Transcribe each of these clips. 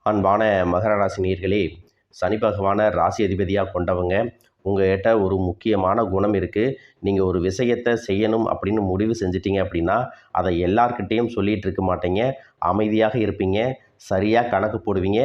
அன்பான மகர ராசி நேயர்களே, சனி பகவானை ராசி அதிபதியாக கொண்டவங்க. உங்கள்கிட்ட ஒரு முக்கியமான குணம் இருக்குது. நீங்கள் ஒரு விஷயத்தை செய்யணும் அப்படின்னு முடிவு செஞ்சிட்டிங்க அப்படின்னா அதை எல்லார்கிட்டேயும் சொல்லிகிட்டு இருக்க மாட்டீங்க. அமைதியாக இருப்பீங்க, சரியாக கணக்கு போடுவீங்க,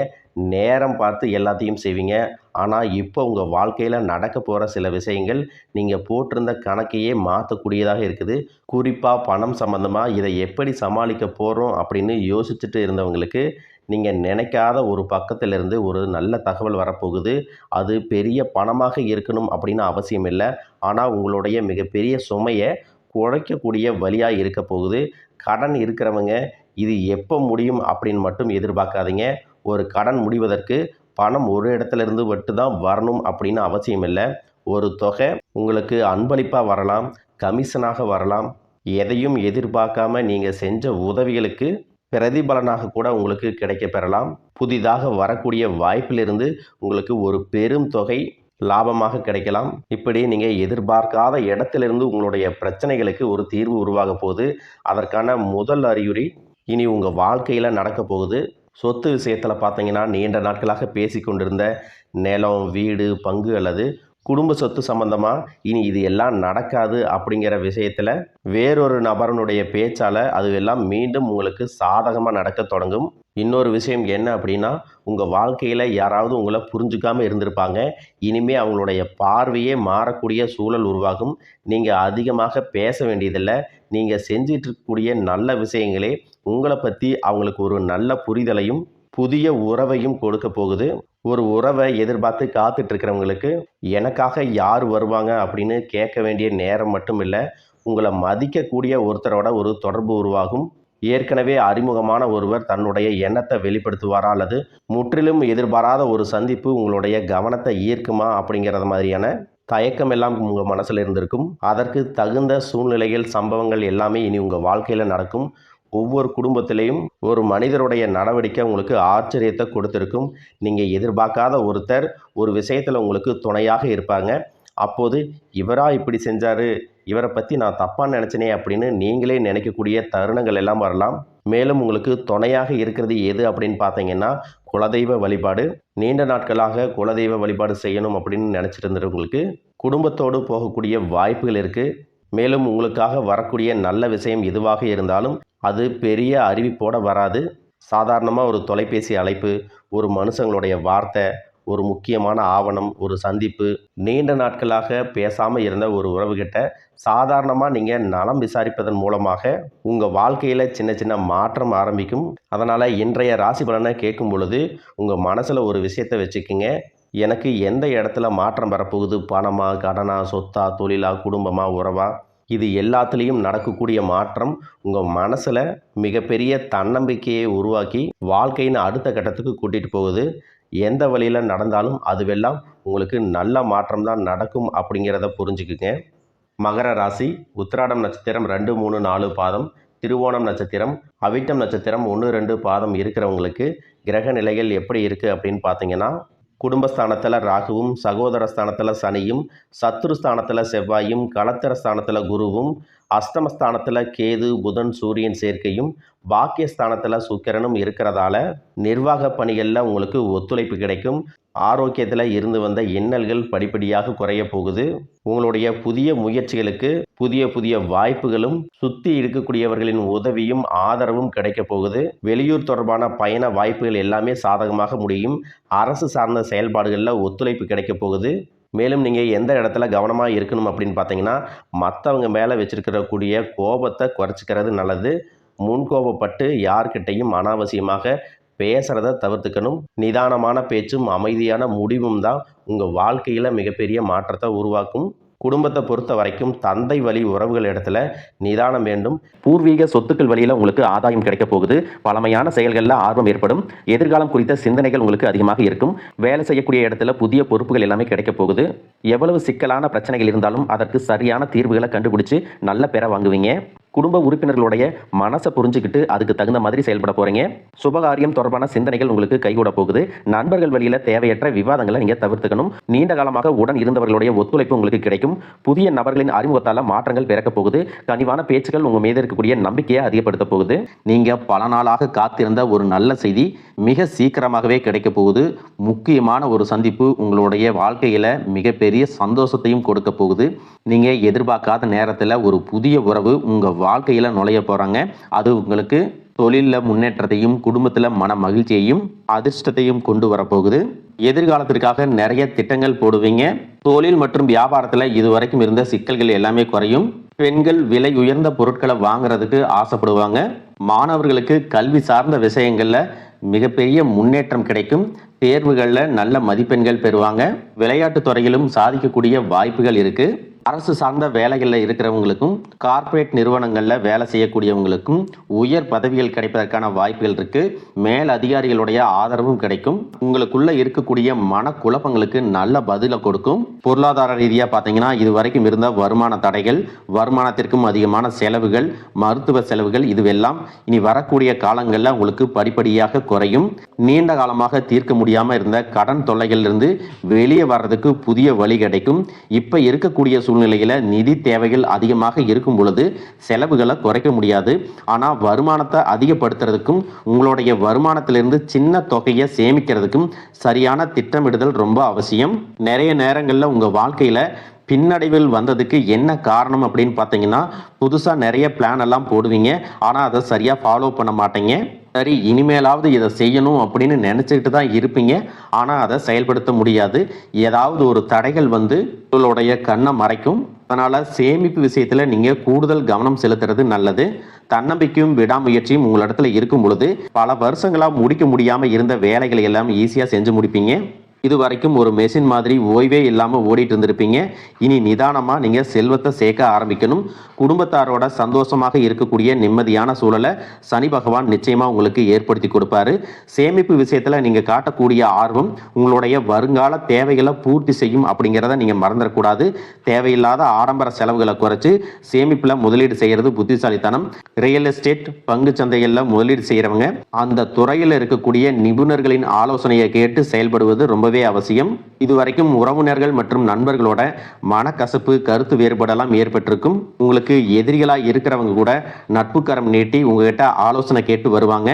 நேரம் பார்த்து எல்லாத்தையும் செய்வீங்க. ஆனால் இப்போ உங்கள் வாழ்க்கையில் நடக்க போகிற சில விஷயங்கள் நீங்கள் போட்டிருந்த கணக்கையே மாற்றக்கூடியதாக இருக்குது. குறிப்பாக பணம் சம்மந்தமாக இதை எப்படி சமாளிக்க போகிறோம் அப்படின்னு யோசிச்சுட்டு இருந்தவங்களுக்கு நீங்கள் நினைக்காத ஒரு பக்கத்திலிருந்து ஒரு நல்ல தகவல் வரப்போகுது. அது பெரிய பணமாக இருக்கணும் அப்படின்னு அவசியம் இல்லை. ஆனால் உங்களுடைய மிகப்பெரிய சுமையை குறைக்கக்கூடிய வழியாக இருக்க போகுது. கடன் இருக்கிறவங்க இது எப்போ முடியும் அப்படின்னு மட்டும் எதிர்பார்க்காதீங்க. ஒரு கடன் முடிவதற்கு பணம் ஒரு இடத்துலேருந்து மட்டும் தான் வரணும் அப்படின்னு அவசியம் இல்லை. ஒரு தொகை உங்களுக்கு அன்பளிப்பாக வரலாம், கமிஷனாக வரலாம். எதையும் எதிர்பார்க்காம நீங்கள் செஞ்ச உதவிகளுக்கு பிரதிபலனாக கூட உங்களுக்கு கிடைக்க பெறலாம். புதிதாக வரக்கூடிய வாய்ப்பிலிருந்து உங்களுக்கு ஒரு பெரும் தொகை லாபமாக கிடைக்கலாம். இப்படி நீங்கள் எதிர்பார்க்காத இடத்திலிருந்து உங்களுடைய பிரச்சனைகளுக்கு ஒரு தீர்வு உருவாக போகுது. அதற்கான முதல் அறிகுறி இனி உங்கள் வாழ்க்கையில் நடக்க போகுது. சொத்து விஷயத்தில் பார்த்தீங்கன்னா நீண்ட நாட்களாக பேசி கொண்டிருந்த நிலம், வீடு, பங்கு அல்லது குடும்ப சொத்து சம்பந்தமாக இனி இது எல்லாம் நடக்காது அப்படிங்கிற விஷயத்தில் வேறொரு நபரனுடைய பேச்சால் அது எல்லாம் மீண்டும் உங்களுக்கு சாதகமாக நடக்க தொடங்கும். இன்னொரு விஷயம் என்ன அப்படின்னா, உங்கள் வாழ்க்கையில் யாராவது உங்களை புரிஞ்சுக்காமல் இருந்திருப்பாங்க. இனிமேல் அவங்களுடைய பார்வையே மாறக்கூடிய சூழல் உருவாகும். நீங்கள் அதிகமாக பேச வேண்டியதில்லை. நீங்கள் செஞ்சிட்ருக்கக்கூடிய நல்ல விஷயங்களே உங்களை பற்றி அவங்களுக்கு ஒரு நல்ல புரிதலையும் புதிய உறவையும் கொடுக்க போகுது. ஒரு உறவை எதிர்பார்த்து காத்துட்ருக்கிறவங்களுக்கு எனக்காக யார் வருவாங்க அப்படின்னு கேட்க வேண்டிய நேரம் மட்டும் இல்லை. உங்களை மதிக்கக்கூடிய ஒருத்தரோட ஒரு தொடர்பு உருவாகும். ஏற்கனவே அறிமுகமான ஒருவர் தன்னுடைய எண்ணத்தை வெளிப்படுத்துவாரா அல்லது முற்றிலும் எதிர்பாராத ஒரு சந்திப்பு உங்களுடைய கவனத்தை ஈர்க்குமா அப்படிங்கிறது மாதிரியான தயக்கம் எல்லாம் உங்கள் மனசில் இருந்திருக்கும். அதற்கு தகுந்த சூழ்நிலைகள், சம்பவங்கள் எல்லாமே இனி உங்கள் வாழ்க்கையில் நடக்கும். ஒவ்வொரு குடும்பத்திலையும் ஒரு மனிதருடைய நடவடிக்கை உங்களுக்கு ஆச்சரியத்தை கொடுத்துருக்கும். நீங்கள் எதிர்பார்க்காத ஒருத்தர் ஒரு விஷயத்தில் உங்களுக்கு துணையாக இருப்பாங்க. அப்போது இவரா இப்படி செஞ்சார், இவரை பற்றி நான் தப்பாக நினச்சினே அப்படின்னு நீங்களே நினைக்கக்கூடிய தருணங்கள் எல்லாம் வரலாம். மேலும் உங்களுக்கு துணையாக இருக்கிறது எது அப்படின்னு பார்த்தீங்கன்னா குலதெய்வ வழிபாடு. நீண்ட நாட்களாக குலதெய்வ வழிபாடு செய்யணும் அப்படின்னு நினச்சிட்டு இருந்தவங்களுக்கு குடும்பத்தோடு போகக்கூடிய வாய்ப்புகள் இருக்குது. மேலும் உங்களுக்காக வரக்கூடிய நல்ல விஷயம் எதுவாக இருந்தாலும் அது பெரிய அறிவிப்போடு வராது. சாதாரணமாக ஒரு தொலைபேசி அழைப்பு, ஒரு மனுஷங்களுடைய வார்த்தை, ஒரு முக்கியமான ஆவணம், ஒரு சந்திப்பு, நீண்ட நாட்களாக பேசாமல் இருந்த ஒரு உறவுகிட்ட சாதாரணமாக நீங்கள் நலம் விசாரிப்பதன் மூலமாக உங்கள் வாழ்க்கையில் சின்ன சின்ன மாற்றம் ஆரம்பிக்கும். அதனால் இன்றைய ராசி பலனை கேட்கும் பொழுது உங்கள் மனசில் ஒரு விஷயத்தை வச்சுக்கிங்க. எனக்கு எந்த இடத்துல மாற்றம் வரப்போகுது? பணமா, கடனா, சொத்தா, தொழிலா, குடும்பமா, உறவா? இது எல்லாத்துலேயும் நடக்கக்கூடிய மாற்றம் உங்கள் மனசில் மிகப்பெரிய தன்னம்பிக்கையை உருவாக்கி வாழ்க்கையின் அடுத்த கட்டத்துக்கு கூட்டிகிட்டு போகுது. எந்த வழியில் நடந்தாலும் அதுவெல்லாம் உங்களுக்கு நல்ல மாற்றம் தான் நடக்கும் அப்படிங்கிறத புரிஞ்சுக்குங்க. மகர ராசி உத்திராடம் நட்சத்திரம் 2, 3, 4 பாதம், திருவோணம் நட்சத்திரம், அவிட்டம் நட்சத்திரம் 1, 2 பாதம் இருக்கிறவங்களுக்கு கிரக நிலைகள் எப்படி இருக்குது அப்படின்னு பார்த்தீங்கன்னா, குடும்பஸ்தானத்தில் ராகுவும், சகோதர ஸ்தானத்தில் சனியும், சத்துருஸ்தானத்தில் செவ்வாயும், களத்திர ஸ்தானத்தில் குருவும், அஷ்டமஸ்தானத்தில் கேது, புதன், சூரியன் சேர்க்கையும், பாக்கியஸ்தானத்தில் சுக்கிரனும் இருக்கிறதால நிர்வாக பணிகளில் உங்களுக்கு ஒத்துழைப்பு கிடைக்கும். ஆரோக்கியத்தில் இருந்து வந்த இன்னல்கள் படிப்படியாக குறைய போகுது. உங்களுடைய புதிய முயற்சிகளுக்கு புதிய புதிய வாய்ப்புகளும் சுற்றி இருக்கக்கூடியவர்களின் உதவியும் ஆதரவும் கிடைக்க போகுது. வெளியூர் தொடர்பான பயண வாய்ப்புகள் எல்லாமே சாதகமாக முடியும். அரசு சார்ந்த செயல்பாடுகளில் ஒத்துழைப்பு கிடைக்க போகுது. மேலும் நீங்கள் எந்த இடத்துல கவனமாக இருக்கணும் அப்படின்னு பார்த்தீங்கன்னா, மற்றவங்க மேலே வச்சிருக்கக்கூடிய கோபத்தை குறைச்சிக்கிறது நல்லது. முன்கோபப்பட்டு யார்கிட்டையும் அனாவசியமாக பேசுகிறத தவிர்த்துக்கணும். நிதானமான பேச்சும் அமைதியான முடிவும் தான் உங்கள் வாழ்க்கையில் மிகப்பெரிய மாற்றத்தை உருவாக்கும். குடும்பத்தை பொறுத்த வரைக்கும் தந்தை வழி உறவுகள் இடத்துல நிதானம் வேண்டும். பூர்வீக சொத்துக்கள் வழியில் உங்களுக்கு ஆதாயம் கிடைக்க போகுது. பழமையான செயல்களில் ஆர்வம் ஏற்படும். எதிர்காலம் குறித்த சிந்தனைகள் உங்களுக்கு அதிகமாக இருக்கும். வேலை செய்யக்கூடிய இடத்துல புதிய பொறுப்புகள் எல்லாமே கிடைக்க போகுது. எவ்வளவு சிக்கலான பிரச்சனைகள் இருந்தாலும் அதற்கு சரியான தீர்வுகளை கண்டுபிடிச்சு நல்ல பெற வாங்குவீங்க. குடும்ப உறுப்பினர்களுடைய மனசை புரிஞ்சுக்கிட்டு அதுக்கு தகுந்த மாதிரி செயல்பட போறீங்க. சுபகாரியம் தொடர்பான சிந்தனைகள் உங்களுக்கு கைகூட போகுது. நண்பர்கள் வழியில தேவையற்ற விவாதங்களை நீங்க தவிர்த்துக்கணும். நீண்ட காலமாக உடன் இருந்தவர்களுடைய ஒத்துழைப்பு உங்களுக்கு கிடைக்கும். புதிய நபர்களின் அறிமுகத்தால மாற்றங்கள் பிறக்க போகுது. கனிவான பேச்சுகள் உங்க மீது இருக்கக்கூடிய நம்பிக்கையை அதிகப்படுத்த போகுது. நீங்க பல நாளாக காத்திருந்த ஒரு நல்ல செய்தி மிக சீக்கிரமாகவே கிடைக்க போகுது. முக்கியமான ஒரு சந்திப்பு உங்களுடைய வாழ்க்கையில மிகப்பெரிய சந்தோஷத்தையும் கொடுக்க போகுது. நீங்க எதிர்பார்க்காத நேரத்தில் ஒரு புதிய உறவு உங்க வாழ்க்கையில நுழைய போறாங்க. அது உங்களுக்கு தொழிலில் முன்னேற்றத்தையும் குடும்பத்தில் மன மகிழ்ச்சியையும் அதிர்ஷ்டத்தையும் கொண்டு வரப்போகுது. எதிர்காலத்திற்காக நிறைய திட்டங்கள் போடுவீங்க. தொழில் மற்றும் வியாபாரத்தில் இதுவரைக்கும் இருந்த சிக்கல்கள் எல்லாமே குறையும். பெண்கள் விலை உயர்ந்த பொருட்களை வாங்குறதுக்கு ஆசைப்படுவாங்க. மாணவர்களுக்கு கல்வி சார்ந்த விஷயங்கள்ல மிகப்பெரிய முன்னேற்றம் கிடைக்கும். தேர்வுகளில் நல்ல மதிப்பெண்கள் பெறுவாங்க. விளையாட்டுத் துறையிலும் சாதிக்கக்கூடிய வாய்ப்புகள் இருக்கு. அரசு சார்ந்த வேலைகளில் இருக்கிறவங்களுக்கும் கார்ப்பரேட் நிறுவனங்களில் வேலை செய்யக்கூடியவங்களுக்கும் உயர் பதவிகள் கிடைப்பதற்கான வாய்ப்புகள் இருக்கு. மேல் அதிகாரிகளுடைய ஆதரவும் கிடைக்கும். உங்களுக்குள்ள இருக்கக்கூடிய மனக்குழப்பங்களுக்கு நல்ல பதிலை கொடுக்கும். பொருளாதார ரீதியாக பார்த்தீங்கன்னா இது வரைக்கும் இருந்த வருமான தடைகள், வருமானத்திற்கும் அதிகமான செலவுகள், மருத்துவ செலவுகள் இதுவெல்லாம் இனி வரக்கூடிய காலங்களில் உங்களுக்கு படிப்படியாக குறையும். நீண்ட காலமாக தீர்க்க முடியாமல் இருந்த கடன் தொல்லைகளிலிருந்து வெளியே வர்றதுக்கு புதிய வழி கிடைக்கும். இப்போ இருக்கக்கூடிய சூழ்நிலையில நிதி தேவைகள் அதிகமாக இருக்கும் பொழுது செலவுகளை குறைக்க முடியாது. ஆனால் வருமானத்தை அதிகப்படுத்துறதுக்கும் உங்களுடைய வருமானத்திலிருந்து சின்ன தொகையை சேமிக்கிறதுக்கும் சரியான திட்டமிடுதல் ரொம்ப அவசியம். நிறைய நேரங்களில் உங்க வாழ்க்கையில பின்னடைவில் வந்ததுக்கு என்ன காரணம் அப்படின்னு பார்த்தீங்கன்னா, புதுசாக நிறைய பிளான் எல்லாம் போடுவீங்க. ஆனால் அதை சரியாக ஃபாலோ பண்ண மாட்டீங்க. சரி இனிமேலாவது இதை செய்யணும் அப்படின்னு நினச்சிக்கிட்டு தான் இருப்பீங்க. ஆனால் அதை செயல்படுத்த முடியாது. ஏதாவது ஒரு தடைகள் வந்து உங்களுடைய கண்ணை மறைக்கும். அதனால் சேமிப்பு விஷயத்தில் நீங்கள் கூடுதல் கவனம் செலுத்துறது நல்லது. தன்னம்பிக்கையும் விடாமுயற்சியும் உங்களிடத்துல இருக்கும் பொழுது பல வருஷங்களாக முடிக்க முடியாமல் இருந்த வேலைகளை எல்லாம் ஈஸியாக செஞ்சு முடிப்பீங்க. இது வரைக்கும் ஒரு மெஷின் மாதிரி ஓய்வே இல்லாமல் ஓடிட்டு இருந்திருப்பீங்க. இனி நிதானமாக நீங்கள் செல்வத்தை சேர்க்க ஆரம்பிக்கணும். குடும்பத்தாரோட சந்தோஷமாக இருக்கக்கூடிய நிம்மதியான சூழலை சனி பகவான் நிச்சயமாக உங்களுக்கு ஏற்படுத்தி கொடுப்பாரு. சேமிப்பு விஷயத்தில் நீங்கள் காட்டக்கூடிய ஆர்வம் உங்களுடைய வருங்கால தேவைகளை பூர்த்தி செய்யும் அப்படிங்கிறத நீங்கள் மறந்துடக்கூடாது. தேவையில்லாத ஆடம்பர செலவுகளை குறைச்சி சேமிப்பில் முதலீடு செய்கிறது புத்திசாலித்தனம். ரியல் எஸ்டேட், பங்கு சந்தைகளில் முதலீடு செய்கிறவங்க அந்த துறையில் இருக்கக்கூடிய நிபுணர்களின் ஆலோசனையை கேட்டு செயல்படுவது ரொம்ப அவசியம். இதுவரைக்கும் உறவினர்கள் மற்றும் நண்பர்களோட மனக்கசப்பு, கருத்து வேறுபாடெல்லாம் ஏற்பட்டிருக்கும். உங்களுக்கு எதிரிகளாக இருக்கிறவங்க கூட நட்புக்கரம் நீட்டி உங்ககிட்ட ஆலோசனை கேட்டு வருவாங்க.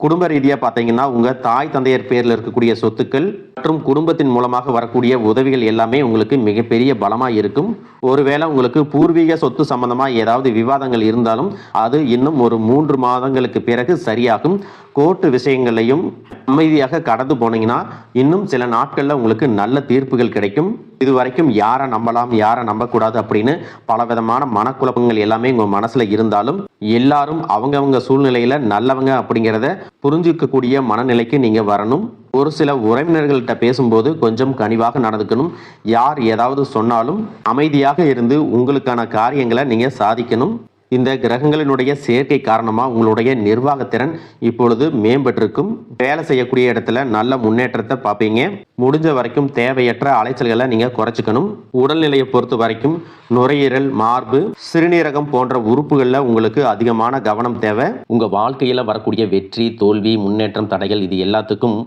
குடும்ப ரீதியாக பார்த்தீங்கன்னா உங்கள் தாய் தந்தையர் பேரில் இருக்கக்கூடிய சொத்துக்கள் மற்றும் குடும்பத்தின் மூலமாக வரக்கூடிய உதவிகள் எல்லாமே உங்களுக்கு மிகப்பெரிய பலமாக இருக்கும். ஒருவேளை உங்களுக்கு பூர்வீக சொத்து சம்பந்தமாக ஏதாவது விவாதங்கள் இருந்தாலும் அது இன்னும் ஒரு 3 மாதங்களுக்கு பிறகு சரியாகும். கோர்ட்டு விஷயங்களையும் அமைதியாக கடந்து போனீங்கன்னா இன்னும் சில நாட்களில் உங்களுக்கு நல்ல தீர்ப்புகள் கிடைக்கும். இது வரைக்கும் யாரை நம்பலாம் யாரை நம்பக்கூடாது அப்படின்னு பலவிதமான மனக்குழப்பங்கள் எல்லாமே உங்கள் மனசில் இருந்தாலும் எல்லாரும் அவங்கவங்க சூழ்நிலையில் நல்லவங்க அப்படிங்கிறத புரிஞ்சிக்கக்கூடிய மனநிலைக்கு நீங்கள் வரணும். ஒரு சில உறவினர்கள்ட்ட பேசும்போது கொஞ்சம் கனிவாக நடந்துக்கணும். யார் ஏதாவது சொன்னாலும் அமைதியாக இருந்து உங்களுக்கான காரியங்களை நீங்கள் சாதிக்கணும். இந்த கிரகங்களினுடைய சேர்க்கை காரணமாக உங்களுடைய நிர்வாகத்திறன் இப்பொழுது மேம்பட்டிருக்கும். வேலை செய்யக்கூடிய இடத்துல நல்ல முன்னேற்றத்தை பார்ப்பீங்க. முடிஞ்ச வரைக்கும் தேவையற்ற அலைச்சல்களை நீங்கள் குறைச்சிக்கணும். உடல்நிலையை பொறுத்த வரைக்கும் நுரையீரல், மார்பு, சிறுநீரகம் போன்ற உறுப்புகளில் உங்களுக்கு அதிகமான கவனம் தேவை. உங்கள் வாழ்க்கையில் வரக்கூடிய வெற்றி, தோல்வி, முன்னேற்றம், தடைகள் இது எல்லாத்துக்கும்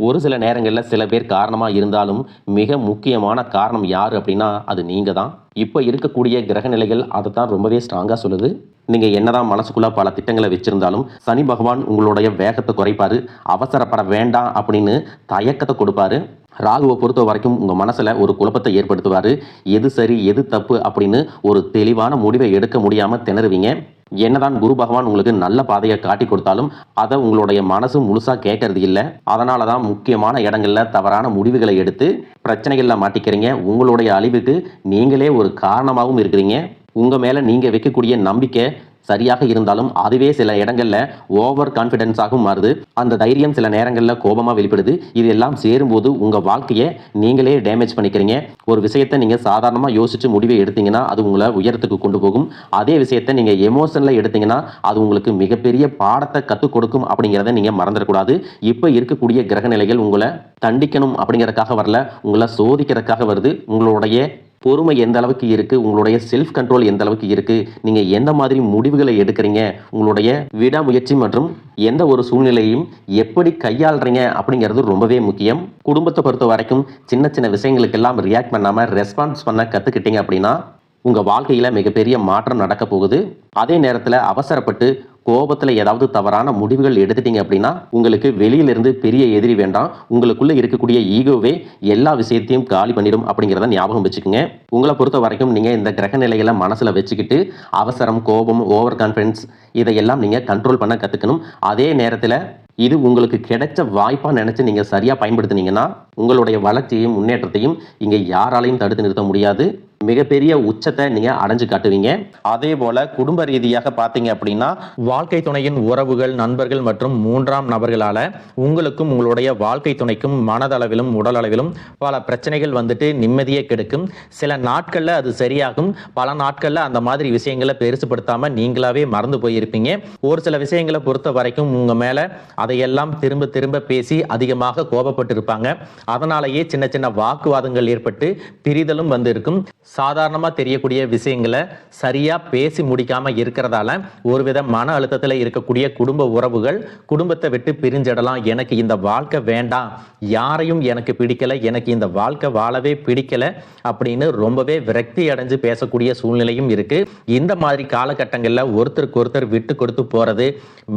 ஒரு சில நேரங்களில் சில பேர் காரணமாக இருந்தாலும் மிக முக்கியமான காரணம் யார் அப்படின்னா அது நீங்கள் தான். இப்போ இருக்கக்கூடிய கிரக நிலைகள் அதை தான் ரொம்பவே ஸ்ட்ராங்காக சொல்லுது. நீங்கள் என்னதான் மனசுக்குள்ளே பல திட்டங்களை வச்சுருந்தாலும் சனி பகவான் உங்களுடைய வேகத்தை குறைப்பார். அவசரப்பட வேண்டாம் அப்படின்னு தயக்கத்தை கொடுப்பாரு. ராகுவை பொறுத்த வரைக்கும் உங்கள் மனசில் ஒரு குழப்பத்தை ஏற்படுத்துவார். எது சரி எது தப்பு அப்படின்னு ஒரு தெளிவான முடிவை எடுக்க முடியாமல் திணறுவீங்க. என்னதான் குரு பகவான் உங்களுக்கு நல்ல பாதையை காட்டி கொடுத்தாலும் அதை உங்களுடைய மனசு முழுசாக கேட்கறது இல்லை. அதனால தான் முக்கியமான இடங்களில் தவறான முடிவுகளை எடுத்து பிரச்சனைகளில் மாட்டிக்கிறீங்க. உங்களுடைய அழிவுக்கு நீங்களே ஒரு காரணமாகவும் இருக்கிறீங்க. உங்கள் மேலே நீங்கள் வைக்கக்கூடிய நம்பிக்கை சரியாக இருந்தாலும் அதுவே சில இடங்களில் ஓவர் கான்ஃபிடென்ஸாகவும் மாறுது. அந்த தைரியம் சில நேரங்களில் கோபமாக வெளிப்படுது. இது எல்லாம் சேரும்போது உங்கள் வாழ்க்கையை நீங்களே டேமேஜ் பண்ணிக்கிறீங்க. ஒரு விஷயத்தை நீங்கள் சாதாரணமாக யோசித்து முடிவை எடுத்தீங்கன்னா அது உங்களை உயரத்துக்கு கொண்டு போகும். அதே விஷயத்தை நீங்கள் எமோஷனில் எடுத்தீங்கன்னா அது உங்களுக்கு மிகப்பெரிய பாடத்தை கற்றுக் கொடுக்கும் அப்படிங்கிறத நீங்கள் மறந்துடக்கூடாது. இப்போ இருக்கக்கூடிய கிரக நிலைகள் உங்களை தண்டிக்கணும் அப்படிங்கிறதுக்காக வரல, உங்களை சோதிக்கிறதுக்காக வருது. உங்களுடைய பொறுமை எந்த அளவுக்கு இருக்குது, உங்களுடைய செல்ஃப் கண்ட்ரோல் எந்த அளவுக்கு இருக்குது, நீங்கள் எந்த மாதிரி முடிவுகளை எடுக்கிறீங்க, உங்களுடைய விடாமுயற்சி மற்றும் எந்த ஒரு சூழ்நிலையும் எப்படி கையாளுறீங்க அப்படிங்கிறது ரொம்பவே முக்கியம். குடும்பத்தை பொறுத்த வரைக்கும் சின்ன சின்ன விஷயங்களுக்கெல்லாம் ரியாக்ட் பண்ணாமல் ரெஸ்பான்ஸ் பண்ண கற்றுக்கிட்டீங்க அப்படின்னா உங்கள் வாழ்க்கையில் மிகப்பெரிய மாற்றம் நடக்க போகுது. அதே நேரத்தில் அவசரப்பட்டு கோபத்தில் ஏதாவது தவறான முடிவுகள் எடுத்துட்டீங்க அப்படின்னா உங்களுக்கு வெளியிலிருந்து பெரிய எதிரி வேண்டாம், உங்களுக்குள்ளே இருக்கக்கூடிய ஈகோவே எல்லா விஷயத்தையும் காலி பண்ணிடும் அப்படிங்கிறத ஞாபகம் வச்சுக்கோங்க. உங்களை பொறுத்த வரைக்கும் நீங்கள் இந்த கிரக நிலைகளை மனசில் வச்சுக்கிட்டு அவசரம், கோபம், ஓவர் கான்ஃபிடன்ஸ் இதையெல்லாம் நீங்கள் கண்ட்ரோல் பண்ண கற்றுக்கணும். அதே நேரத்தில் இது உங்களுக்கு கிடைச்ச வாய்ப்பாக நினச்சி நீங்கள் சரியாக பயன்படுத்தினீங்கன்னா உங்களுடைய வளர்ச்சியையும் முன்னேற்றத்தையும் இங்கே யாராலையும் தடுத்து நிறுத்த முடியாது. மிகப்பெரிய உச்சத்தை நீங்கள் அடைஞ்சு காட்டுவீங்க. அதே போல் குடும்ப ரீதியாக பார்த்தீங்க அப்படின்னா வாழ்க்கை துணையின் உறவுகள், நண்பர்கள் மற்றும் மூன்றாம் நபர்களால் உங்களுக்கும் உங்களுடைய வாழ்க்கை துணைக்கும் மனதளவிலும் உடலளவிலும் பல பிரச்சனைகள் வந்துட்டு நிம்மதியை கெடுக்கும். சில நாட்களில் அது சரியாகும், பல நாட்களில் அந்த மாதிரி விஷயங்களை பெருசுப்படுத்தாமல் நீங்களாவே மறந்து போயிருப்பீங்க. ஒரு சில விஷயங்களை பொறுத்த வரைக்கும் உங்கள் மேலே அதையெல்லாம் திரும்ப திரும்ப பேசி அதிகமாக கோபப்பட்டு இருப்பாங்க. அதனாலேயே சின்ன சின்ன வாக்குவாதங்கள் ஏற்பட்டு பிரிதலும் வந்து இருக்கும். சாதாரணமாக தெரியக்கூடிய விஷயங்களை சரியாக பேசி முடிக்காமல் இருக்கிறதால ஒருவித மன அழுத்தத்தில் இருக்கக்கூடிய குடும்ப உறவுகள் குடும்பத்தை விட்டு பிரிஞ்சிடலாம். எனக்கு இந்த வாழ்க்கை வேண்டாம், யாரையும் எனக்கு பிடிக்கலை, எனக்கு இந்த வாழ்க்கை வாழவே பிடிக்கலை அப்படின்னு ரொம்பவே விரக்தி அடைஞ்சு பேசக்கூடிய சூழ்நிலையும் இருக்குது. இந்த மாதிரி காலகட்டங்களில் ஒருத்தருக்கு ஒருத்தர் விட்டு கொடுத்து போகிறது,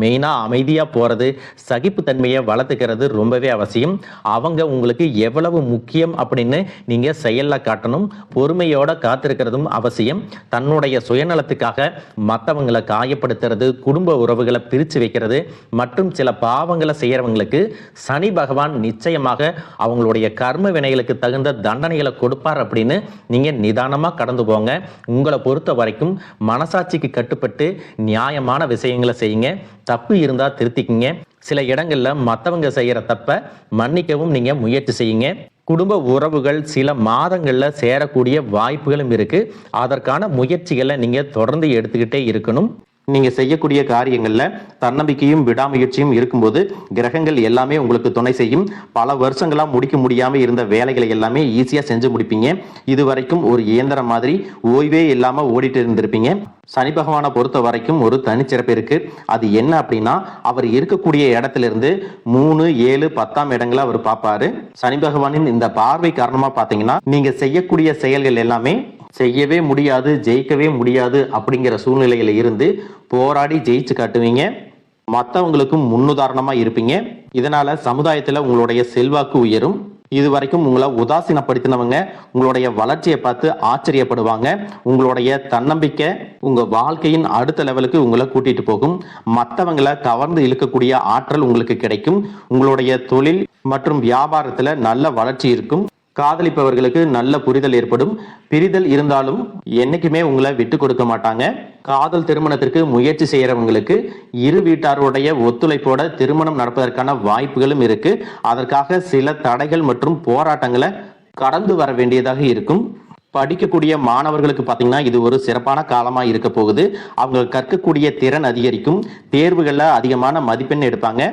மெயினாக அமைதியாக போகிறது, சகிப்புத்தன்மையை வளர்த்துக்கிறது ரொம்பவே அவசியம். அவங்க உங்களுக்கு எவ்வளவு முக்கியம் அப்படின்னு நீங்கள் செயலில் காட்டணும். பொறுமையோட காத்திருக்கிறதும் அவசியம். தன்னுடைய சுயநலத்துக்காக மற்றவங்களை காயப்படுத்துறது, குடும்ப உறவுகளை பிரித்து வைக்கிறது மற்றும் சில பாவங்களை செய்யறவங்களுக்கு சனி பகவான் நிச்சயமாக அவங்களுடைய கர்ம வினைகளுக்கு தகுந்த தண்டனைகளை கொடுப்பார் அப்படின்னு நீங்க நிதானமா கடந்து போங்க. உங்களை பொறுத்த வரைக்கும் மனசாட்சிக்கு கட்டுப்பட்டு நியாயமான விஷயங்களை செய்யுங்க. தப்பு இருந்தா திருத்திக்கிங்க. சில இடங்கள்ல மற்றவங்க செய்யற தப்ப மன்னிக்கவும் நீங்க முயற்சி செய்யுங்க. குடும்ப உறவுகள் சில மாதங்கள்ல சேரக்கூடிய வாய்ப்புகளும் இருக்கு. அதற்கான முயற்சிகளை நீங்க தொடர்ந்து எடுத்துக்கிட்டே இருக்கணும். நீங்கள் செய்யக்கூடிய காரியங்களில் தன்னம்பிக்கையும் விடாமுயற்சியும் இருக்கும்போது கிரகங்கள் எல்லாமே உங்களுக்கு துணை செய்யும். பல வருஷங்களாக முடிக்க முடியாமல் இருந்த வேலைகளை எல்லாமே ஈஸியாக செஞ்சு முடிப்பீங்க. இது வரைக்கும் ஒரு இயந்திரம் மாதிரி ஓய்வே இல்லாமல் ஓடிட்டு இருந்திருப்பீங்க. சனி பகவானை பொறுத்த வரைக்கும் ஒரு தனிச்சிறப்பு இருக்கு. அது என்ன அப்படின்னா, அவர் இருக்கக்கூடிய இடத்திலிருந்து 3, 7, 10ஆம் இடங்களை அவர் பார்ப்பாரு. சனி பகவானின் இந்த பார்வை காரணமாக பார்த்தீங்கன்னா நீங்க செய்யக்கூடிய செயல்கள் எல்லாமே செய்யவே முடியாது, ஜெயிக்கவே முடியாது அப்படிங்கிற சூழ்நிலையில இருந்து போராடி ஜெயிச்சு காட்டுவீங்க. மற்றவங்களுக்கும் முன்னுதாரணமா இருப்பீங்க. இதனால சமுதாயத்துல உங்களுடைய செல்வாக்கு உயரும். இதுவரைக்கும் உங்களை உதாசீனப்படுத்தினவங்க உங்களுடைய வளர்ச்சியை பார்த்து ஆச்சரியப்படுவாங்க. உங்களுடைய தன்னம்பிக்கை உங்க வாழ்க்கையின் அடுத்த லெவலுக்கு உங்களை கூட்டிட்டு போகும். மற்றவங்களை கவர்ந்து இழுக்கக்கூடிய ஆற்றல் உங்களுக்கு கிடைக்கும். உங்களுடைய தொழில் மற்றும் வியாபாரத்துல நல்ல வளர்ச்சி இருக்கும். காதலிப்பவர்களுக்கு நல்ல புரிதல் ஏற்படும். பிரிதல் இருந்தாலும் என்னைக்குமே உங்களை விட்டு கொடுக்க மாட்டாங்க. காதல் திருமணத்திற்கு முயற்சி செய்யறவங்களுக்கு இரு வீட்டாருடைய ஒத்துழைப்போட திருமணம் நடப்பதற்கான வாய்ப்புகளும் இருக்கு. அதற்காக சில தடைகள் மற்றும் போராட்டங்களை கடந்து வர வேண்டியதாக இருக்கும். படிக்கக்கூடிய மாணவர்களுக்கு பார்த்தீங்கன்னா இது ஒரு சிறப்பான காலமாக இருக்க போகுது. அவங்க கற்கக்கூடிய திறன் அதிகரிக்கும். தேர்வுகளில் அதிகமான மதிப்பெண் எடுப்பாங்க.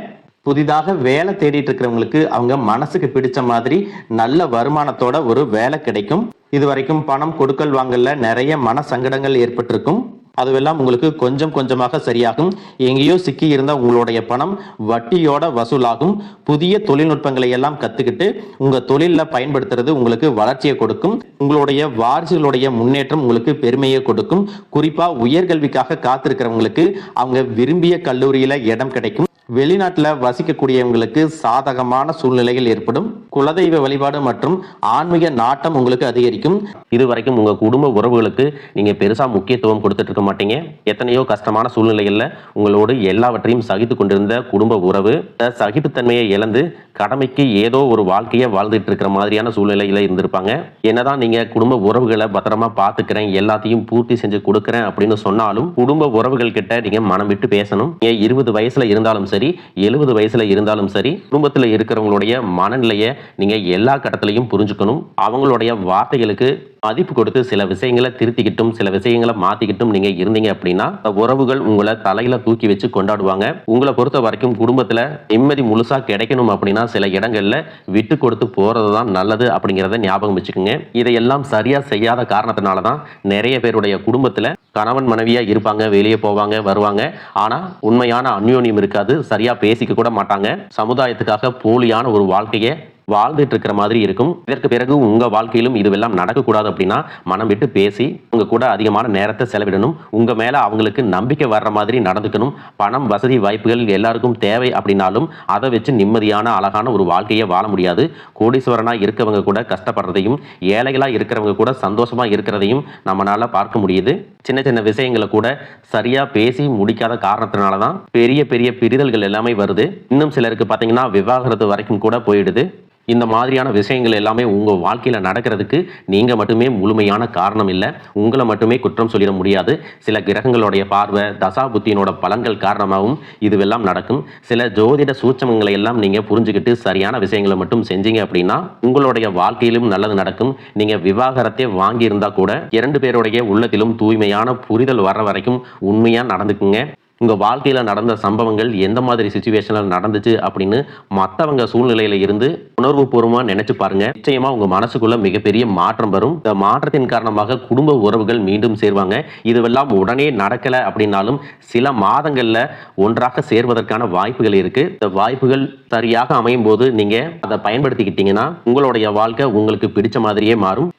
புதிதாக வேலை தேடிட்டு இருக்கிறவங்களுக்கு அவங்க மனசுக்கு பிடிச்ச மாதிரி நல்ல வருமானத்தோட ஒரு வேலை கிடைக்கும். இதுவரைக்கும் பணம் கொடுக்கல் வாங்கல நிறைய மன சங்கடங்கள் ஏற்பட்டிருக்கும். அதுவெல்லாம் உங்களுக்கு கொஞ்சம் கொஞ்சமாக சரியாகும். எங்கேயோ சிக்கி இருந்த உங்களுடைய பணம் வட்டியோட வசூலாகும். புதிய தொழில்நுட்பங்களை எல்லாம் கத்துக்கிட்டு உங்க தொழிலில் பயன்படுத்துறது உங்களுக்கு வளர்ச்சியை கொடுக்கும். உங்களுடைய வாரிசுகளுடைய முன்னேற்றம் உங்களுக்கு பெருமையை கொடுக்கும். குறிப்பா உயர்கல்விக்காக காத்திருக்கிறவங்களுக்கு அவங்க விரும்பிய கல்லூரியில இடம் கிடைக்கும். வெளிநாட்டில் வசிக்கக்கூடியவங்களுக்கு சாதகமான சூழ்நிலைகள் ஏற்படும். குலதெய்வ வழிபாடு மற்றும் ஆன்மீக நாட்டம் உங்களுக்கு அதிகரிக்கும். இதுவரைக்கும் உங்க குடும்ப உறவுகளுக்கு நீங்க பெருசா முக்கியத்துவம் கொடுத்துட்டு இருக்க மாட்டீங்க. எத்தனையோ கஷ்டமான சூழ்நிலைகள்ல உங்களோடு எல்லாவற்றையும் சகித்து கொண்டிருந்த குடும்ப உறவு சகிப்புத்தன்மையை இழந்து கடமைக்கு ஏதோ ஒரு வாழ்க்கையை வாழ்ந்துட்டு இருக்கிற மாதிரியான சூழ்நிலையில இருந்திருப்பாங்க. என்னதான் நீங்க குடும்ப உறவுகளை பத்திரமா பாத்துக்கிறேன், எல்லாத்தையும் பூர்த்தி செஞ்சு கொடுக்குறேன் அப்படின்னு சொன்னாலும் குடும்ப உறவுகள் கிட்ட நீங்க மனம் விட்டு பேசணும். 20 வயசுல இருந்தாலும் சரி, 70 வயசுல இருந்தாலும் சரி, குடும்பத்துல இருக்கிறவங்களுடைய மனநிலையை நீங்க எல்லா கட்டத்திலையும் புரிஞ்சுக்கணும். அவங்களுடைய வார்த்தைகளுக்கு மதிப்பு கொடுத்து சில விஷயங்களை திருத்திக்கிட்டும் சில விஷயங்களை மாத்திக்கிட்டும் நீங்க இருந்தீங்க அப்படின்னா உறவுகள் உங்களை தலையில தூக்கி வச்சு கொண்டாடுவாங்க. உங்களை பொறுத்த வரைக்கும் குடும்பத்துல நிம்மதி முழுசா கிடைக்கணும் அப்படின்னா சில இடங்களில் விட்டு கொடுத்து போகிறது தான் நல்லது அப்படிங்கிறத ஞாபகம் வச்சுக்கோங்க. இதையெல்லாம் சரியாக செய்யாத காரணத்தினால தான் நிறைய பேருடைய குடும்பத்தில் கணவன் மனைவியாக இருப்பாங்க, வெளியே போவாங்க வருவாங்க, ஆனால் உண்மையான அந்யோன்யம் இருக்காது, சரியாக பேசிக்க கூட மாட்டாங்க, சமுதாயத்துக்காக போலியான ஒரு வாழ்க்கையை வாழ்ந்துட்டு இருக்கிற மாதிரி இருக்கும். இதற்கு பிறகு உங்க வாழ்க்கையிலும் இதுவெல்லாம் நடக்கக்கூடாது அப்படின்னா மனம் விட்டு பேசி உங்க கூட அதிகமான நேரத்தை செலவிடணும். உங்க மேல அவங்களுக்கு நம்பிக்கை வர்ற மாதிரி நடந்துக்கணும். பணம், வசதி, வாய்ப்புகள் எல்லாருக்கும் தேவை அப்படின்னாலும் அதை வச்சு நிம்மதியான அழகான ஒரு வாழ்க்கையை வாழ முடியாது. கோடீஸ்வரனா இருக்கவங்க கூட கஷ்டப்படுறதையும், ஏழைகளா இருக்கிறவங்க கூட சந்தோஷமா இருக்கிறதையும் நம்மளால பார்க்க முடியுது. சின்ன சின்ன விஷயங்களை கூட சரியா பேசி முடிக்காத காரணத்தினால தான் பெரிய பெரிய பிரிதல்கள் எல்லாமே வருது. இன்னும் சிலருக்கு பார்த்தீங்கன்னா விவாகரத்து வரைக்கும் கூட போயிடுது. இந்த மாதிரியான விஷயங்கள் எல்லாமே உங்கள் வாழ்க்கையில் நடக்கிறதுக்கு நீங்கள் மட்டுமே முழுமையான காரணம் இல்லை. உங்களை மட்டுமே குற்றம் சொல்லிட முடியாது. சில கிரகங்களுடைய பார்வை, தசா புத்தியினோட பலன்கள் காரணமாகவும் இதுவெல்லாம் நடக்கும். சில ஜோதிட சூட்சமங்களை எல்லாம் நீங்கள் புரிஞ்சுக்கிட்டு சரியான விஷயங்களை மட்டும் செஞ்சீங்க அப்படின்னா உங்களுடைய வாழ்க்கையிலும் நல்லது நடக்கும். நீங்கள் விவாகரத்தை வாங்கியிருந்தா கூட 2 பேருடைய உள்ளத்திலும் தூய்மையான புரிதல் வர்ற வரைக்கும் உண்மையாக நடந்துக்குங்க. உங்கள் வாழ்க்கையில் நடந்த சம்பவங்கள் எந்த மாதிரி சுச்சுவேஷனில் நடந்துச்சு அப்படின்னு மற்றவங்க சூழ்நிலையில் இருந்து உணர்வுபூர்வமாக நினைச்சு பாருங்க. நிச்சயமா உங்கள் மனசுக்குள்ள மிகப்பெரிய மாற்றம் வரும். இந்த மாற்றத்தின் காரணமாக குடும்ப உறவுகள் மீண்டும் சேர்வாங்க. இதுவெல்லாம் உடனே நடக்கலை அப்படின்னாலும் சில மாதங்களில் ஒன்றாக சேர்வதற்கான வாய்ப்புகள் இருக்கு. இந்த வாய்ப்புகள் சரியாக அமையும் போது நீங்கள் அதை பயன்படுத்திக்கிட்டீங்கன்னா உங்களுடைய வாழ்க்கை உங்களுக்கு பிடிச்ச மாதிரியே மாறும்.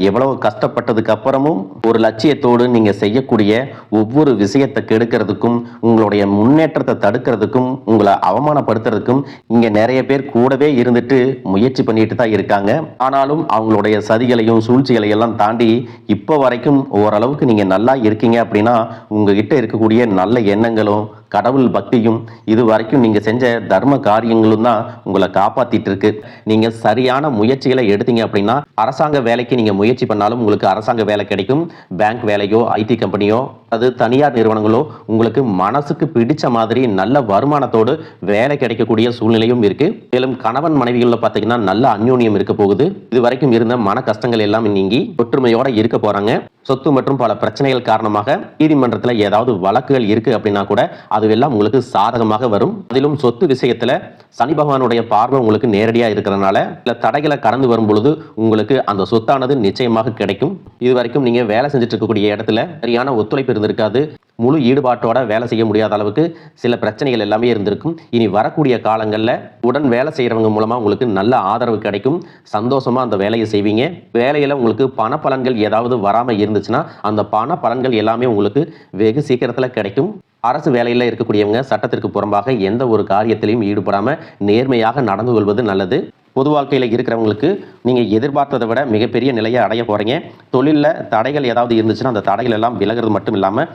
எவ்வளவு கஷ்டப்பட்டதுக்கு அப்புறமும் ஒரு லட்சியத்தோடு நீங்கள் செய்யக்கூடிய ஒவ்வொரு விஷயத்தை கெடுக்கிறதுக்கும், உங்களுடைய முன்னேற்றத்தை தடுக்கிறதுக்கும், உங்களை அவமானப்படுத்துறதுக்கும் இங்கே நிறைய பேர் கூடவே இருந்துட்டு முயற்சி பண்ணிட்டு தான் இருக்காங்க. ஆனாலும் அவங்களுடைய சதிகளையும் சூழ்ச்சிகளையும் எல்லாம் தாண்டி இப்போ வரைக்கும் ஓரளவுக்கு நீங்கள் நல்லா இருக்கீங்க அப்படின்னா உங்ககிட்ட இருக்கக்கூடிய நல்ல எண்ணங்களும் கடவுள் பக்தியும் இது வரைக்கும் நீங்கள் செஞ்ச தர்ம காரியங்களும் தான் உங்களை காப்பாற்றிட்டு இருக்கு. நீங்கள் சரியான முயற்சிகளை எடுத்தீங்க அப்படின்னா அரசாங்க வேலைக்கு நீங்கள் முயற்சி பண்ணாலும் உங்களுக்கு அரசாங்க வேலை கிடைக்கும். பேங்க் வேலையோ, ஐடி கம்பெனியோ, அது தனியார் நிறுவனங்களோ உங்களுக்கு மனசுக்கு பிடிச்ச மாதிரி நல்ல வருமானத்தோடு வேலை கிடைக்கக்கூடிய சூழ்நிலையும் இருக்கு. மேலும் கணவன் மனைவிகளில் பார்த்தீங்கன்னா நல்ல அந்யோன்யம் இருக்க போகுது. இது வரைக்கும் இருந்த மன கஷ்டங்கள் எல்லாம் நீங்கி ஒற்றுமையோட இருக்க போறாங்க. சொத்து மற்றும் பல பிரச்சனைகள் காரணமாக நீதிமன்றத்தில் ஏதாவது வழக்குகள் இருக்கு அப்படின்னா கூட அதுவெல்லாம் உங்களுக்கு சாதகமாக வரும். அதிலும் சொத்து விஷயத்துல சனி பகவானுடைய பார்வை உங்களுக்கு நேரடியா இருக்கிறதுனால சில தடைகளை கடந்து வரும் பொழுது உங்களுக்கு அந்த சொத்தானது நிச்சயமாக கிடைக்கும். இது வரைக்கும் நீங்க வேலை செஞ்சுட்டு இருக்கக்கூடிய இடத்துல சரியான ஒத்துழைப்பு இருந்திருக்காது. முழு ஈடுபாட்டோட வேலை செய்ய முடியாத அளவுக்கு சில பிரச்சனைகள் எல்லாமே இருந்திருக்கும். இனி வரக்கூடிய காலங்களில் உடன் வேலை செய்கிறவங்க மூலமாக உங்களுக்கு நல்ல ஆதரவு கிடைக்கும். சந்தோஷமாக அந்த வேலையை செய்வீங்க. வேலையில் உங்களுக்கு பண பலன்கள் ஏதாவது வராமல் இருந்துச்சுன்னா அந்த பண பலன்கள் எல்லாமே உங்களுக்கு வெகு சீக்கிரத்தில் கிடைக்கும். அரசு வேலையில் இருக்கக்கூடியவங்க சட்டத்திற்கு புறம்பாக எந்த ஒரு காரியத்திலையும் ஈடுபடாமல் நேர்மையாக நடந்து கொள்வது நல்லது. பொது வாழ்க்கையில் இருக்கிறவங்களுக்கு நீங்கள் எதிர்பார்த்ததை விட மிகப்பெரிய நிலையை அடைய போகிறீங்க. தொழிலில் தடைகள் ஏதாவது இருந்துச்சுன்னா அந்த தடைகள் எல்லாம் விலகிறது மட்டும் இல்லாமல்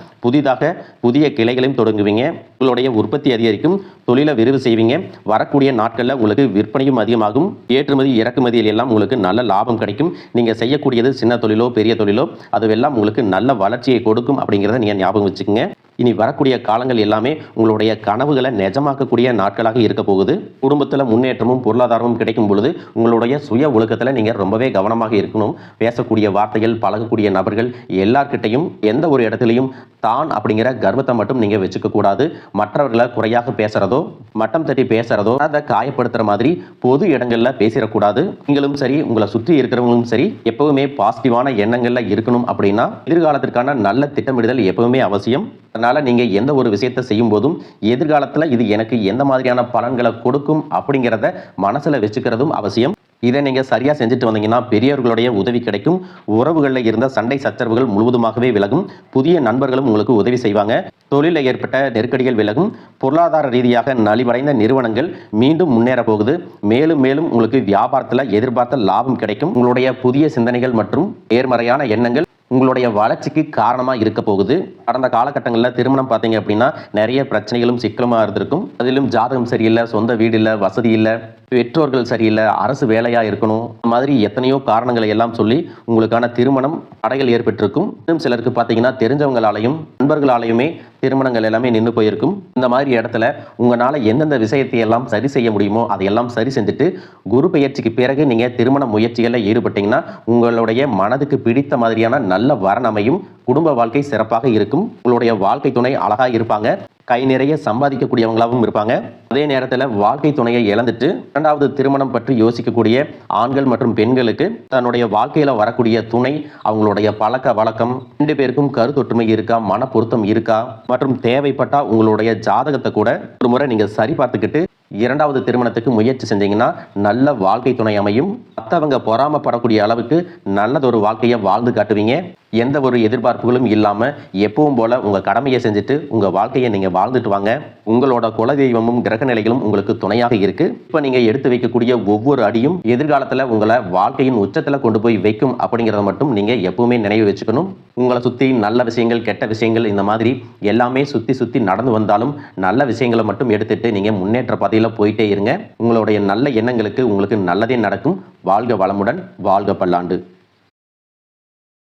புதிய கிளைகளையும் தொடங்குவீங்க. உங்களுடைய உற்பத்தி அதிகரிக்கும். தொழிலை விரிவு செய்வீங்க. வரக்கூடிய நாட்களில் உங்களுக்கு விற்பனையும் அதிகமாகும். ஏற்றுமதி இறக்குமதியில் எல்லாம் உங்களுக்கு நல்ல லாபம் கிடைக்கும். நீங்கள் செய்யக்கூடியது சின்ன தொழிலோ பெரிய தொழிலோ அதுவெல்லாம் உங்களுக்கு நல்ல வளர்ச்சியை கொடுக்கும் அப்படிங்கிறத நீங்கள் ஞாபகம் வச்சுக்கோங்க. இனி வரக்கூடிய காலங்கள் எல்லாமே உங்களுடைய கனவுகளை நிஜமாக்கக்கூடிய நாட்களாக இருக்க போகுது. குடும்பத்தில் முன்னேற்றமும் பொருளாதாரமும் கிடைக்கும் பொழுது உங்களுடைய சுய ஒழுக்கத்தில் நீங்கள் ரொம்பவே கவனமாக இருக்கணும். பேசக்கூடிய வார்த்தைகள், பழகக்கூடிய நபர்கள் எல்லார்கிட்டையும் எந்த ஒரு இடத்துலையும் தான் அப்படிங்கிற கர்வத்தை மட்டும் நீங்கள் வச்சுக்க கூடாது. மற்றவர்களை குறையாக பேசுறதோ, மட்டம் தட்டி பேசுறதோ, அதை காயப்படுத்துற மாதிரி பொது இடங்களில் பேசிடக்கூடாது. நீங்களும் சரி, உங்களை சுற்றி இருக்கிறவங்களும் சரி, எப்பவுமே பாசிட்டிவான எண்ணங்களில் இருக்கணும். அப்படின்னா எதிர்காலத்திற்கான நல்ல திட்டமிடுதல் எப்பவுமே அவசியம். அதனால நீங்க எந்த ஒரு விஷயத்தை செய்யும் போதும் எதிர்காலத்தில் இது எனக்கு எந்த மாதிரியான பலன்களை கொடுக்கும் அப்படிங்கிறத மனசுல வச்சுக்கிறதும் அவசியம். இதை நீங்க சரியா செஞ்சுட்டு வந்தீங்கன்னா பெரியவர்களுடைய உதவி கிடைக்கும். உறவுகளில் இருந்த சண்டை சச்சரவுகள் முழுவதுமாகவே விலகும். புதிய நண்பர்களும் உங்களுக்கு உதவி செய்வாங்க. தொழிலில் ஏற்பட்ட நெருக்கடிகள் விலகும். பொருளாதார ரீதியாக நலிவடைந்த நிறுவனங்கள் மீண்டும் முன்னேற போகுது. மேலும் மேலும் உங்களுக்கு வியாபாரத்தில் எதிர்பார்த்த லாபம் கிடைக்கும். உங்களுடைய புதிய சிந்தனைகள் மற்றும் நேர்மறையான எண்ணங்கள் உங்களுடைய வளர்ச்சிக்கு காரணமாக இருக்க போகுது. கடந்த காலகட்டங்களில் திருமணம் பார்த்தீங்க அப்படின்னா நிறைய பிரச்சனைகளும் சிக்கலுமாக இருந்திருக்கும். அதிலும் ஜாதகம் சரியில்லை, சொந்த வீடு இல்லை, வசதி இல்லை, பெற்றோர்கள் சரியில்லை, அரசு வேலையாக இருக்கணும், இந்த மாதிரி எத்தனையோ காரணங்களை எல்லாம் சொல்லி உங்களுக்கான திருமணம் தடைகள் ஏற்பட்டிருக்கும். இன்னும் சிலருக்கு பார்த்தீங்கன்னா தெரிஞ்சவங்களாலையும் நண்பர்களாலையுமே திருமணங்கள் எல்லாமே நின்று போயிருக்கும். இந்த மாதிரி இடத்துல உங்களால் எந்தெந்த விஷயத்தை எல்லாம் சரி செய்ய முடியுமோ அதையெல்லாம் சரி செஞ்சுட்டு குரு பெயர்ச்சிக்கு பிறகு நீங்கள் திருமண முயற்சிகளில் ஈடுபட்டீங்கன்னா உங்களுடைய மனதுக்கு பிடித்த மாதிரியான நல்ல வரன் அமையும். குடும்ப வாழ்க்கை சிறப்பாக இருக்கும். உங்களுடைய வாழ்க்கை துணை அழகாக இருப்பாங்க. கை நிறைய சம்பாதிக்கக்கூடியவங்களாகவும் இருப்பாங்க. அதே நேரத்தில் வாழ்க்கை துணையை இழந்துட்டு இரண்டாவது திருமணம் பற்றி யோசிக்கக்கூடிய ஆண்கள் மற்றும் பெண்களுக்கு தன்னுடைய வாழ்க்கையில வரக்கூடிய துணை, அவங்களுடைய பழக்க வழக்கம், 2 பேருக்கும் கருத்தொற்றுமை இருக்கா, மன பொருத்தம் இருக்கா, மற்றும் தேவைப்பட்டா உங்களுடைய ஜாதகத்தை கூட ஒரு முறை நீங்க சரி பார்த்துக்கிட்டு இரண்டாவது திருமணத்துக்கு முயற்சி செஞ்சீங்கன்னா நல்ல வாழ்க்கை துணை அமையும். மற்றவங்க பொறாமப்படக்கூடிய அளவுக்கு நல்லதொரு வாழ்க்கையை வாழ்ந்து காட்டுவீங்க. எந்த ஒரு எதிர்பார்ப்புகளும் இல்லாம எப்பவும் போல உங்க கடமையை செஞ்சுட்டு உங்க வாழ்க்கையை நீங்க வாழ்ந்துட்டு வாங்க. உங்களோட குலதெய்வமும் கிரக நிலைகளும் உங்களுக்கு துணையாக இருக்கு. இப்ப நீங்க எடுத்து வைக்கக்கூடிய ஒவ்வொரு அடியும் எதிர்காலத்துல உங்களை வாழ்க்கையின் உச்சத்துல கொண்டு போய் வைக்கும் அப்படிங்கறத மட்டும் நீங்க எப்பவுமே நினைவு வச்சுக்கணும். உங்களை சுத்தி நல்ல விஷயங்கள், கெட்ட விஷயங்கள், இந்த மாதிரி எல்லாமே சுத்தி சுத்தி நடந்து வந்தாலும் நல்ல விஷயங்களை மட்டும் எடுத்துட்டு நீங்க முன்னேற்ற பாதையில போயிட்டே இருங்க. உங்களுடைய நல்ல எண்ணங்களுக்கு உங்களுக்கு நல்லதே நடக்கும். வாழ்க வளமுடன், வாழ்க பல்லாண்டு.